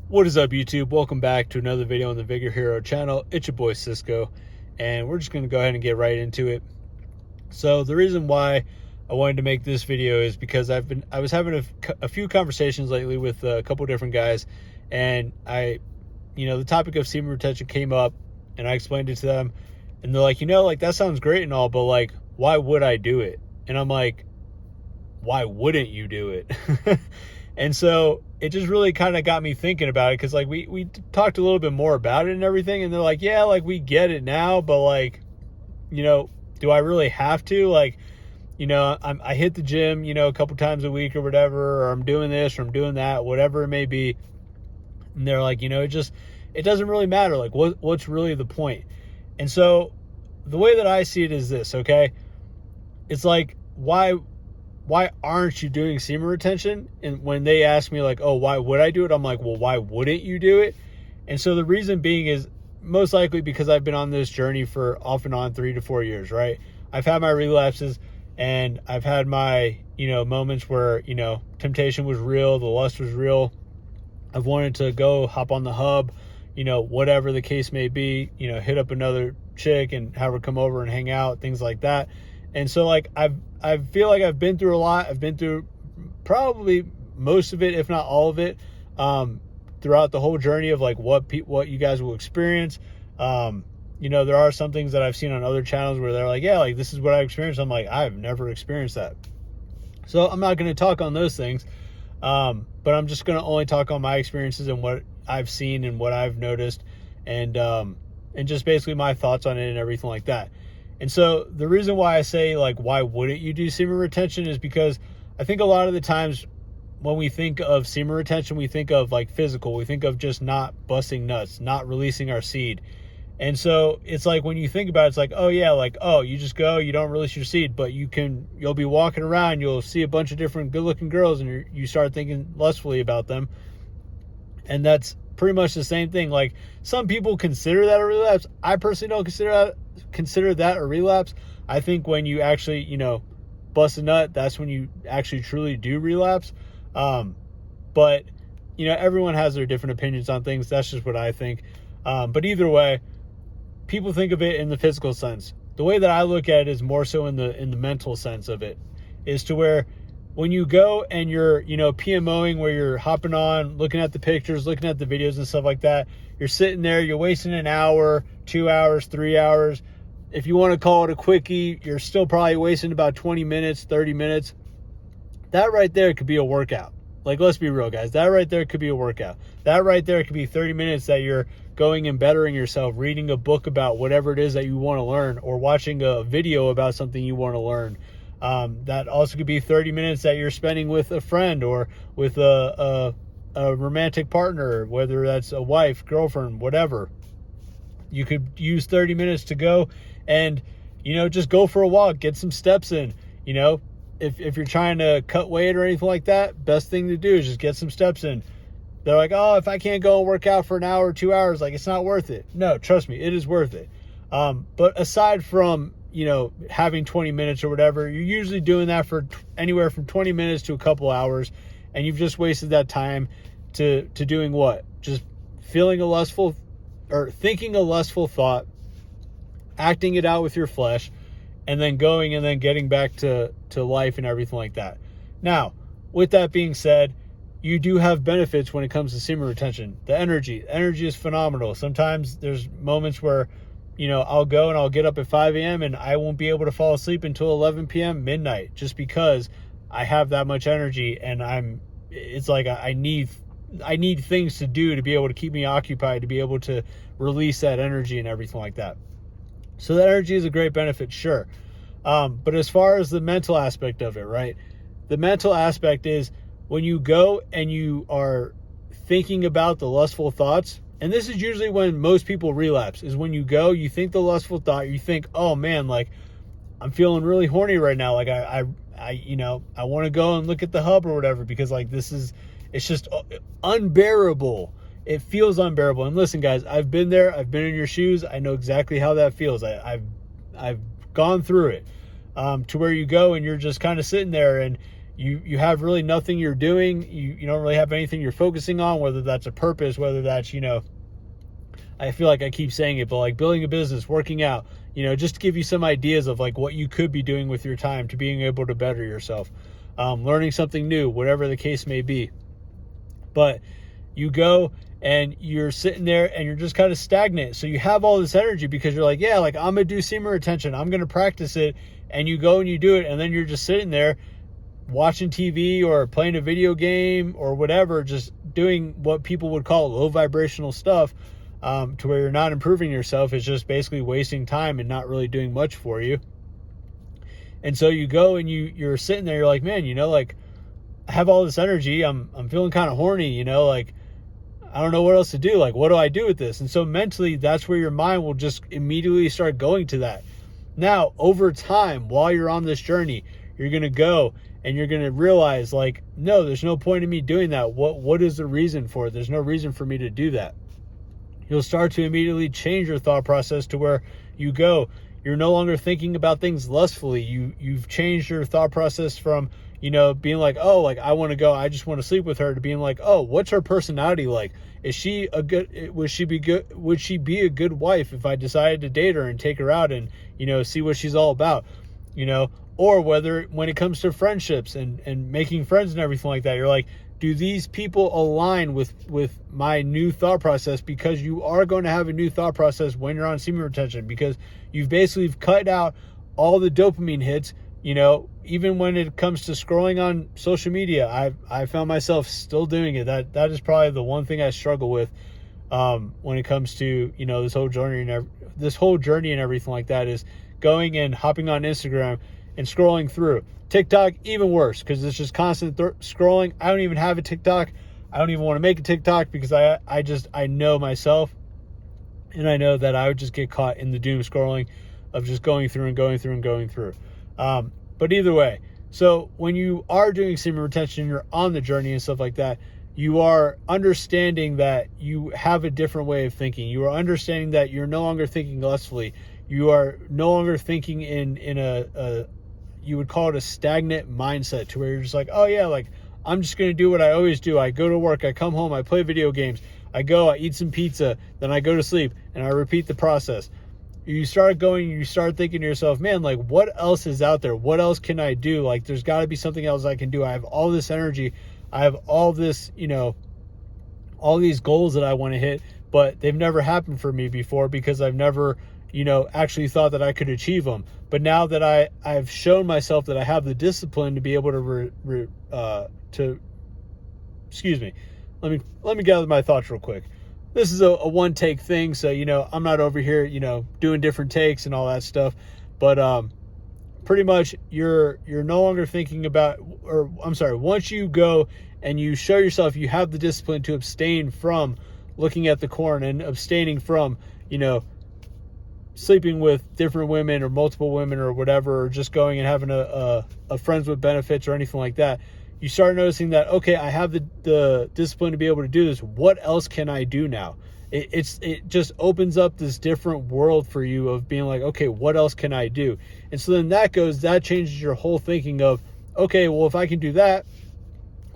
What is up, YouTube? Welcome back to another video on the Vigor Hero channel. It's your boy Cisco, and we're just going to go ahead and get right into it. So the reason why I wanted to make this video is because I was having a few conversations lately with a couple different guys, and the topic of semen retention came up, and I explained it to them, and they're like, like that sounds great and all, but like, why would I do it? And I'm like, why wouldn't you do it? And so it just really kind of got me thinking about it, because like we talked a little bit more about it and everything, and they're like, yeah, like we get it now, but like, do I really have to? Like, I hit the gym, a couple times a week or whatever, or I'm doing this or I'm doing that, whatever it may be. And they're like, it doesn't really matter. Like what's really the point? And so the way that I see it is this, okay? It's like, why aren't you doing semen retention? And when they ask me like, oh, why would I do it? I'm like, well, why wouldn't you do it? And so the reason being is most likely because I've been on this journey for off and on 3 to 4 years, right? I've had my relapses, and I've had my, moments where, temptation was real, the lust was real. I've wanted to go hop on the hub, whatever the case may be, hit up another chick and have her come over and hang out, things like that. And so like I feel like I've been through a lot. I've been through probably most of it, if not all of it, throughout the whole journey of like what you guys will experience. There are some things that I've seen on other channels where they're like, yeah, like this is what I experienced. I'm like, I've never experienced that. So I'm not going to talk on those things. But I'm just going to only talk on my experiences and what I've seen and what I've noticed, and just basically my thoughts on it and everything like that. And so the reason why I say, like, why wouldn't you do semen retention is because I think a lot of the times when we think of semen retention, we think of like physical, we think of just not busting nuts, not releasing our seed. And so it's like, when you think about it, it's like, oh yeah, like, oh, you just go, you don't release your seed, but you'll be walking around, you'll see a bunch of different good looking girls, and you start thinking lustfully about them. And that's pretty much the same thing. Like, some people consider that a relapse. I personally don't consider that a relapse. I think when you actually, bust a nut, that's when you actually truly do relapse. But everyone has their different opinions on things. That's just what I think. But either way, people think of it in the physical sense. The way that I look at it is more so in the mental sense of it, is to where when you go and you're, PMOing, where you're hopping on, looking at the pictures, looking at the videos and stuff like that, you're sitting there, you're wasting an hour, 2 hours, 3 hours. If you want to call it a quickie, you're still probably wasting about 20 minutes, 30 minutes. That right there could be a workout. Like, let's be real, guys. That right there could be a workout. That right there could be 30 minutes that you're going and bettering yourself, reading a book about whatever it is that you want to learn, or watching a video about something you want to learn. That also could be 30 minutes that you're spending with a friend or with a romantic partner, whether that's a wife, girlfriend, whatever. You could use 30 minutes to go and, just go for a walk, get some steps in. If you're trying to cut weight or anything like that, best thing to do is just get some steps in. They're like, oh, if I can't go and work out for an hour or 2 hours, like, it's not worth it. No, trust me, it is worth it. But aside from, having 20 minutes or whatever, you're usually doing that for anywhere from 20 minutes to a couple hours. And you've just wasted that time to doing what? Just feeling a lustful, or thinking a lustful thought, acting it out with your flesh, and then going and then getting back to life and everything like that. Now, with that being said, you do have benefits when it comes to semen retention. The energy is phenomenal. Sometimes there's moments where, I'll go and I'll get up at 5 a.m. and I won't be able to fall asleep until 11 p.m., midnight, just because I have that much energy, and it's like I need things to do to be able to keep me occupied, to be able to release that energy and everything like that. So that energy is a great benefit, sure. But as far as the mental aspect of it, right? The mental aspect is when you go and you are thinking about the lustful thoughts, and this is usually when most people relapse, is when you go, you think the lustful thought, you think, oh man, like, I'm feeling really horny right now. Like, I want to go and look at the hub or whatever, because like, it's just unbearable. It feels unbearable. And listen, guys, I've been there. I've been in your shoes. I know exactly how that feels. I've gone through it, to where you go and you're just kind of sitting there, and you have really nothing you're doing. You don't really have anything you're focusing on, whether that's a purpose, whether that's, I feel like I keep saying it, but like building a business, working out, just to give you some ideas of like what you could be doing with your time to being able to better yourself, learning something new, whatever the case may be. But you go and you're sitting there and you're just kind of stagnant. So you have all this energy because you're like, yeah, like I'm going to do semen retention. I'm going to practice it. And you go and you do it. And then you're just sitting there watching TV or playing a video game or whatever, just doing what people would call low vibrational stuff, to where you're not improving yourself. It's just basically wasting time and not really doing much for you. And so you go and you're sitting there, you're like, man, like I have all this energy. I'm feeling kind of horny, like I don't know what else to do. Like, what do I do with this? And so mentally, that's where your mind will just immediately start going to that. Now, over time, while you're on this journey, you're going to go and you're going to realize like, no, there's no point in me doing that. What is the reason for it? There's no reason for me to do that. You'll start to immediately change your thought process to where you go, you're no longer thinking about things lustfully. You've changed your thought process from, being like, oh, like I want to go, I just want to sleep with her, to being like, oh, what's her personality like? Would she be a good wife if I decided to date her and take her out and, see what she's all about, or whether when it comes to friendships and making friends and everything like that, you're like, do these people align with my new thought process? Because you are going to have a new thought process when you're on semen retention, because you've basically cut out all the dopamine hits. Even when it comes to scrolling on social media, I found myself still doing it. That is probably the one thing I struggle with, when it comes to, this whole journey and everything like that, is going and hopping on Instagram and scrolling through. TikTok, even worse, because it's just constant scrolling. I don't even have a TikTok. I don't even want to make a TikTok because I know myself, and I know that I would just get caught in the doom scrolling of just going through and going through and going through. But either way, so when you are doing semen retention, you're on the journey and stuff like that, you are understanding that you have a different way of thinking. You are understanding that you're no longer thinking lustfully. You are no longer thinking in a you would call it a stagnant mindset, to where you're just like, oh yeah, like I'm just going to do what I always do. I go to work, I come home, I play video games, I eat some pizza, then I go to sleep, and I repeat the process. You start thinking to yourself, man, like what else is out there? What else can I do? Like there's got to be something else I can do. I have all this energy. I have all this, all these goals that I want to hit, but they've never happened for me before because I've never, actually thought that I could achieve them. But now that I've shown myself that I have the discipline to be able to excuse me, let me gather my thoughts real quick. This is a one take thing, so I'm not over here doing different takes and all that stuff, but pretty much you're no longer thinking about, or I'm sorry, once you go and you show yourself you have the discipline to abstain from looking at the corn and abstaining from sleeping with different women or multiple women or whatever, or just going and having a friends with benefits or anything like that, you start noticing that, okay, I have the discipline to be able to do this. What else can I do now? It just opens up this different world for you of being like, okay, what else can I do? And so then that changes your whole thinking of, okay, well, if I can do that,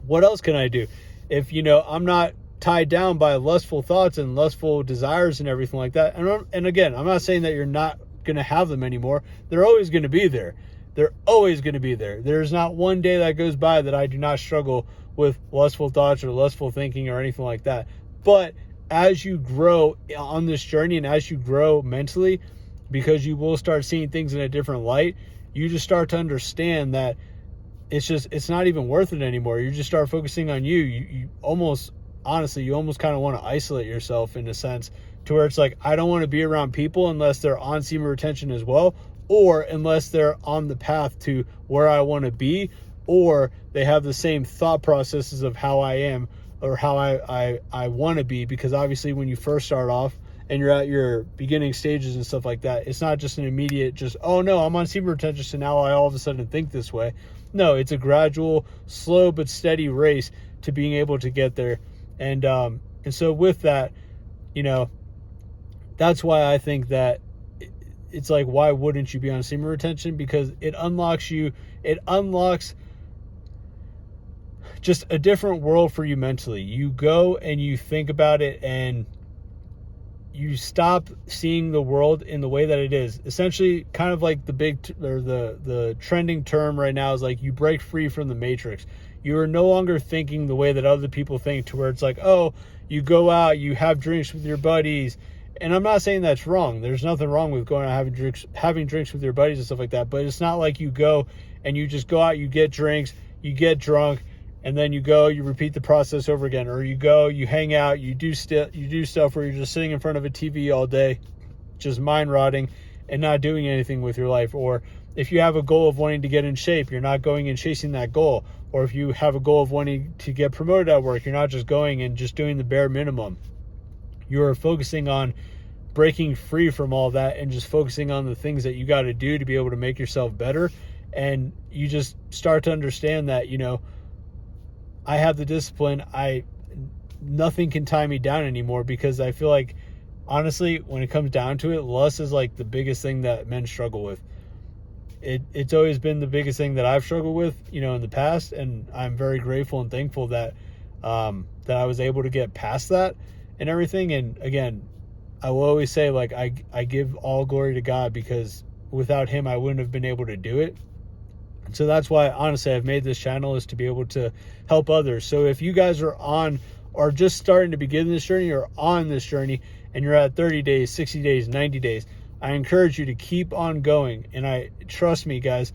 what else can I do? If, I'm not tied down by lustful thoughts and lustful desires and everything like that. And again, I'm not saying that you're not going to have them anymore. They're always going to be there. They're always going to be there. There's not one day that goes by that I do not struggle with lustful thoughts or lustful thinking or anything like that. But as you grow on this journey and as you grow mentally, because you will start seeing things in a different light, you just start to understand that it's not even worth it anymore. You just start focusing on you. You almost kind of want to isolate yourself in a sense, to where it's like, I don't want to be around people unless they're on semen retention as well, or unless they're on the path to where I want to be, or they have the same thought processes of how I am or how I want to be. Because obviously when you first start off and you're at your beginning stages and stuff like that, it's not just an immediate oh no, I'm on semen retention, so now I all of a sudden think this way. No, it's a gradual, slow but steady race to being able to get there. And so with that, that's why I think that it's like, why wouldn't you be on semen retention? Because it unlocks just a different world for you mentally. You go and you think about it, and you stop seeing the world in the way that it is. Essentially, kind of like the trending term right now is like you break free from the matrix. You are no longer thinking the way that other people think, to where it's like, oh, you go out, you have drinks with your buddies. And I'm not saying that's wrong. There's nothing wrong with going out having drinks with your buddies and stuff like that. But it's not like you go and you just go out, you get drinks, you get drunk, and then you go, you repeat the process over again. Or you go, you hang out, you do stuff where you're just sitting in front of a TV all day, just mind rotting and not doing anything with your life. Or if you have a goal of wanting to get in shape, you're not going and chasing that goal. Or if you have a goal of wanting to get promoted at work, you're not just going and just doing the bare minimum. You're focusing on breaking free from all that and just focusing on the things that you got to do to be able to make yourself better. And you just start to understand that, you know, I have the discipline. Nothing can tie me down anymore, because I feel like, honestly, when it comes down to it, lust is like the biggest thing that men struggle with. It's always been the biggest thing that I've struggled with, you know, in the past. And I'm very grateful and thankful that I was able to get past that and everything. And again, I will always say, like, I give all glory to God, because without him, I wouldn't have been able to do it. So that's why, honestly, I've made this channel, is to be able to help others. So if you guys are on, or just starting to begin this journey, or on this journey, and you're at 30 days, 60 days, 90 days, I encourage you to keep on going. And trust me, guys,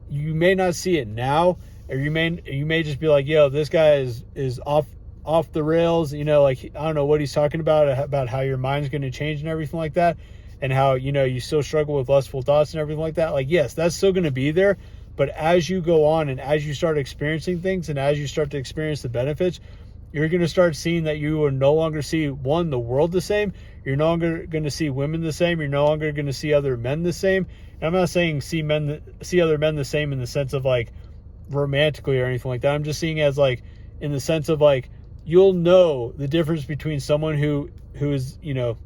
you may not see it now, or you may just be like, yo, this guy is off the rails, you know, like, I don't know what he's talking about how your mind's going to change and everything like that, and how, you know, you still struggle with lustful thoughts and everything like that. Like, yes, that's still going to be there. But as you go on, and as you start experiencing things, and as you start to experience the benefits, you're going to start seeing that you will no longer see, one, the world the same. You're no longer going to see women the same. You're no longer going to see other men the same. And I'm not saying see other men the same in the sense of like romantically or anything like that. I'm just seeing as like in the sense of like, you'll know the difference between someone who is, you know,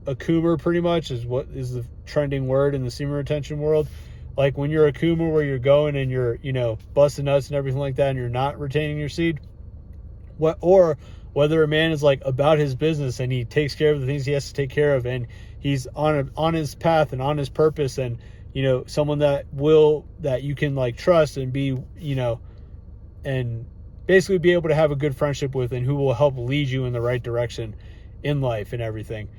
a coomer, pretty much is what is the trending word in the semen retention world. Like when you're a coomer, where you're going and you're, you know, busting nuts and everything like that, and you're not retaining your seed, or whether a man is like about his business and he takes care of the things he has to take care of, and he's on his path and on his purpose, and, you know, someone that you can like trust and be, you know, and basically be able to have a good friendship with, and who will help lead you in the right direction in life and everything.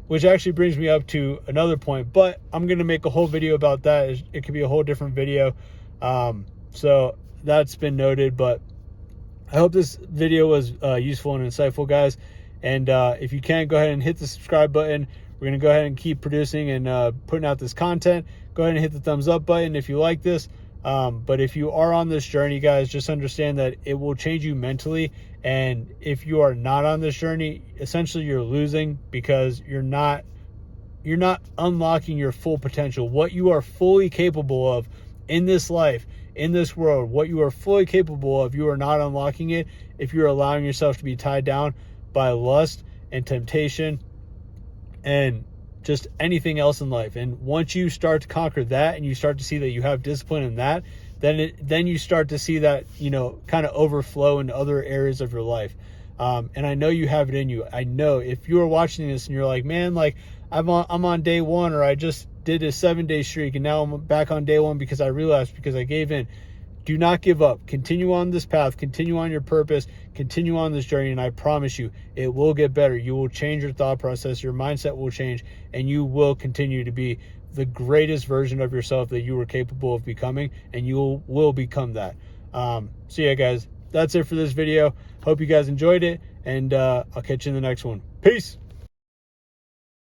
Which actually brings me up to another point, but I'm going to make a whole video about that. It could be a whole different video. So that's been noted, but I hope this video was useful and insightful, guys. And if you can, go ahead and hit the subscribe button. We're going to go ahead and keep producing and putting out this content. Go ahead and hit the thumbs up button if you like this. But if you are on this journey, guys, just understand that it will change you mentally. And if you are not on this journey, essentially you're losing, because you're not unlocking your full potential. What you are fully capable of in this life, in this world, what you are fully capable of, you are not unlocking it if you're allowing yourself to be tied down by lust and temptation and just anything else in life. And once you start to conquer that, and you start to see that you have discipline in that, then you start to see that, you know, kind of overflow into other areas of your life. And I know you have it in you. I know if you are watching this and you're like, man, like I'm on day one, or I just did a 7-day streak and now I'm back on day one because I realized, because I gave in. Do not give up. Continue on this path. Continue on your purpose. Continue on this journey. And I promise you, it will get better. You will change your thought process. Your mindset will change. And you will continue to be the greatest version of yourself that you were capable of becoming. And you will become that. So yeah, guys, that's it for this video. Hope you guys enjoyed it. And I'll catch you in the next one. Peace.